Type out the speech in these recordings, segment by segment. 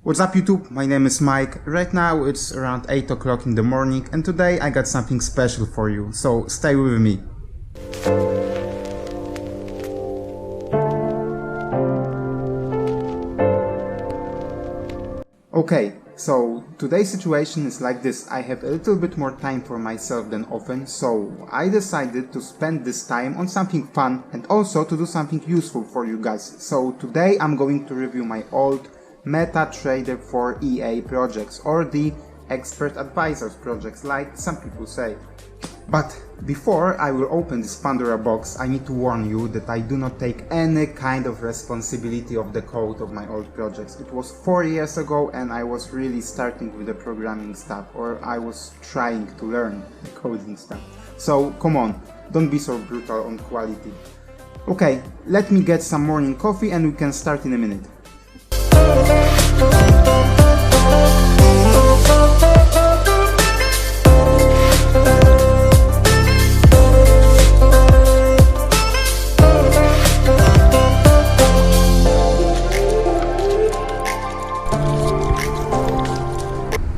What's up YouTube, my name is Mike. Right now it's around 8 o'clock in the morning and today I got something special for you, so stay with me. Okay, so today's situation is like this. I have a little bit more time for myself than often, so I decided to spend this time on something fun and also to do something useful for you guys. So today I'm going to review my old MetaTrader for EA projects, or the expert advisors projects like some people say. But before I will open this Pandora box, I need to warn you that I do not take any kind of responsibility of the code of my old projects. It was 4 years ago and I was really starting with the programming stuff, or I was trying to learn the coding stuff. So come on, don't be so brutal on quality. Okay, let me get some morning coffee and we can start in a minute.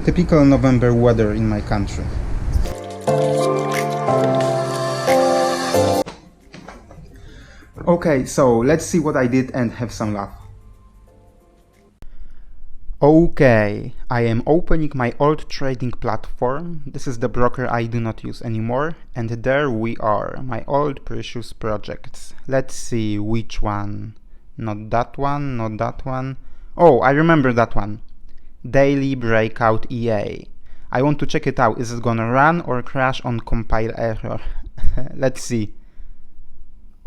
Typical November weather in my country. Okay, so let's see what I did and have some laugh. Okay, I am opening my old trading platform. This is the broker I do not use anymore, and there we are, my old precious projects. Let's see which one. Not that one, not that one. Oh, I remember that one. Daily Breakout EA. I want to check it out. Is it gonna run or crash on compile error? Let's see.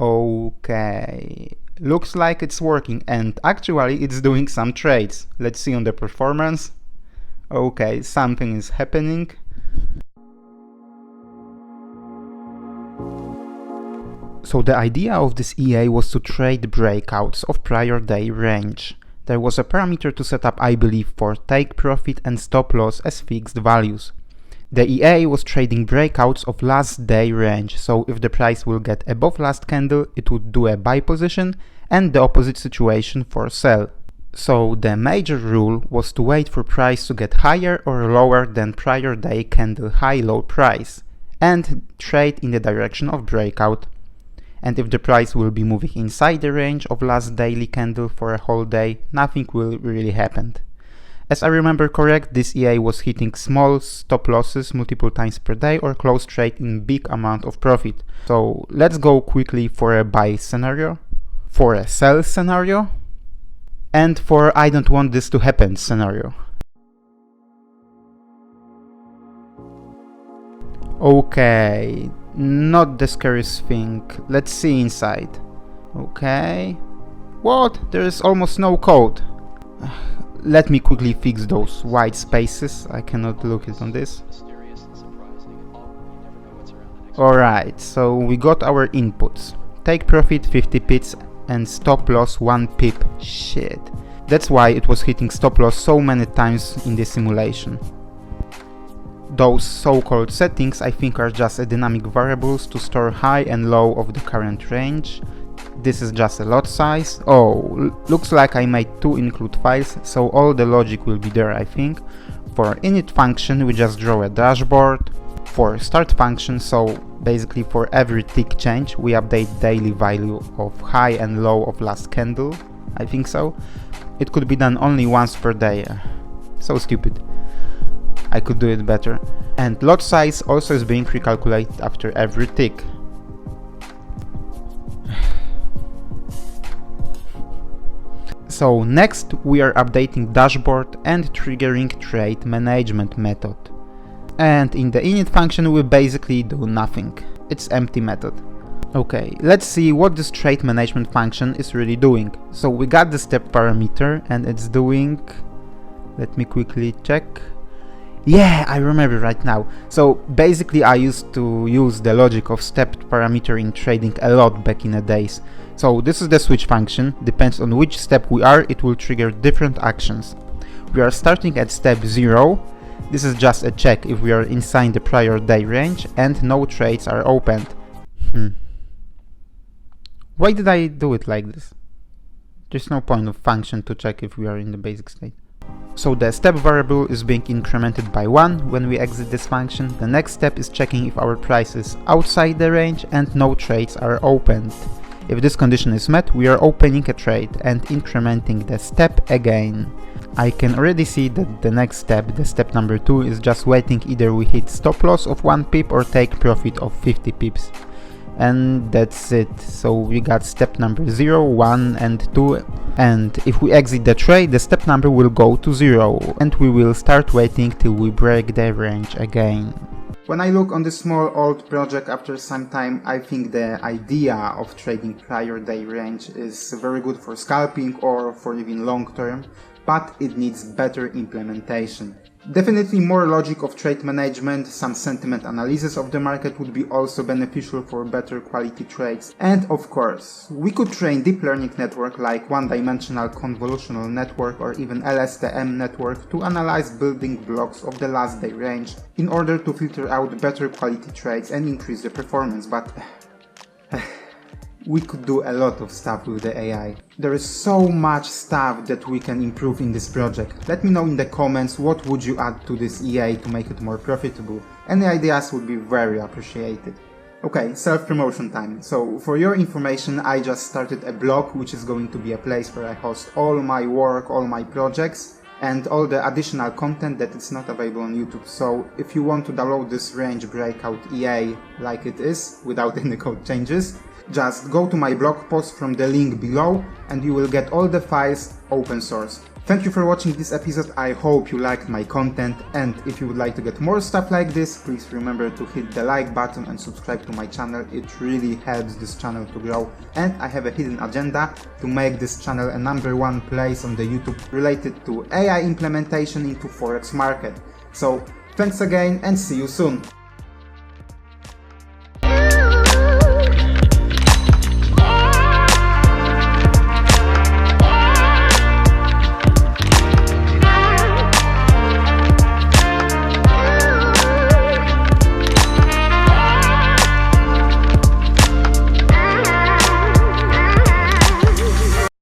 Okay, looks like it's working and actually it's doing some trades. Let's see on the performance. Okay, something is happening. So the idea of this EA was to trade breakouts of prior day range. There was a parameter to set up, I believe, for take profit and stop loss as fixed values. The EA was trading breakouts of last day range, so if the price will get above last candle, it would do a buy position, and the opposite situation for sell. So the major rule was to wait for price to get higher or lower than prior day candle high-low price, and trade in the direction of breakout. And if the price will be moving inside the range of last daily candle for a whole day, nothing will really happen. As I remember correct, this EA was hitting small stop losses multiple times per day or close trade in big amount of profit. So let's go quickly for a buy scenario, for a sell scenario, and for I don't want this to happen scenario. Okay, not the scariest thing. Let's see inside. Okay. What? There is almost no code. Let me quickly fix those white spaces. I cannot look it on this. Alright, so we got our inputs. Take profit 50 pips and stop loss 1 pip. Shit. That's why it was hitting stop loss so many times in the simulation. Those so-called settings I think are just a dynamic variables to store high and low of the current range. This is just a lot size. Oh, looks like I made 2 include files, so all the logic will be there I think. For init function we just draw a dashboard. For start function, so basically for every tick change we update daily value of high and low of last candle. I think so. It could be done only once per day. So stupid. I could do it better. And lot size also is being recalculated after every tick. So next we are updating dashboard and triggering trade management method. And in the init function we basically do nothing. It's empty method. Okay, let's see what this trade management function is really doing. So we got the step parameter and it's doing... Let me quickly check. Yeah, I remember right now. So basically I used to use the logic of stepped parameter in trading a lot back in the days. So this is the switch function. Depends on which step we are, it will trigger different actions. We are starting at step 0. This is just a check if we are inside the prior day range and no trades are opened. Why did I do it like this? There's no point of function to check if we are in the basic state. So the step variable is being incremented by 1 when we exit this function. The next step is checking if our price is outside the range and no trades are opened. If this condition is met, we are opening a trade and incrementing the step again. I can already see that the next step, the step number 2, is just waiting either we hit stop loss of 1 pip or take profit of 50 pips. And that's it. So we got step number 0, 1 and 2, and if we exit the trade, the step number will go to 0 and we will start waiting till we break the range again. When I look on this small old project after some time, I think the idea of trading prior day range is very good for scalping or for even long term, but it needs better implementation. Definitely more logic of trade management, some sentiment analysis of the market would be also beneficial for better quality trades. And of course, we could train deep learning network like one-dimensional convolutional network or even LSTM network to analyze building blocks of the last day range in order to filter out better quality trades and increase the performance, but we could do a lot of stuff with the AI. There is so much stuff that we can improve in this project. Let me know in the comments what would you add to this EA to make it more profitable. Any ideas would be very appreciated. Okay, self-promotion time. So for your information, I just started a blog which is going to be a place where I host all my work, all my projects and all the additional content that is not available on YouTube. So if you want to download this range breakout EA like it is without any code changes, just go to my blog post from the link below and you will get all the files open source. Thank you for watching this episode, I hope you liked my content, and if you would like to get more stuff like this, please remember to hit the like button and subscribe to my channel, it really helps this channel to grow, and I have a hidden agenda to make this channel a #1 place on the YouTube related to AI implementation into Forex market. So thanks again and see you soon!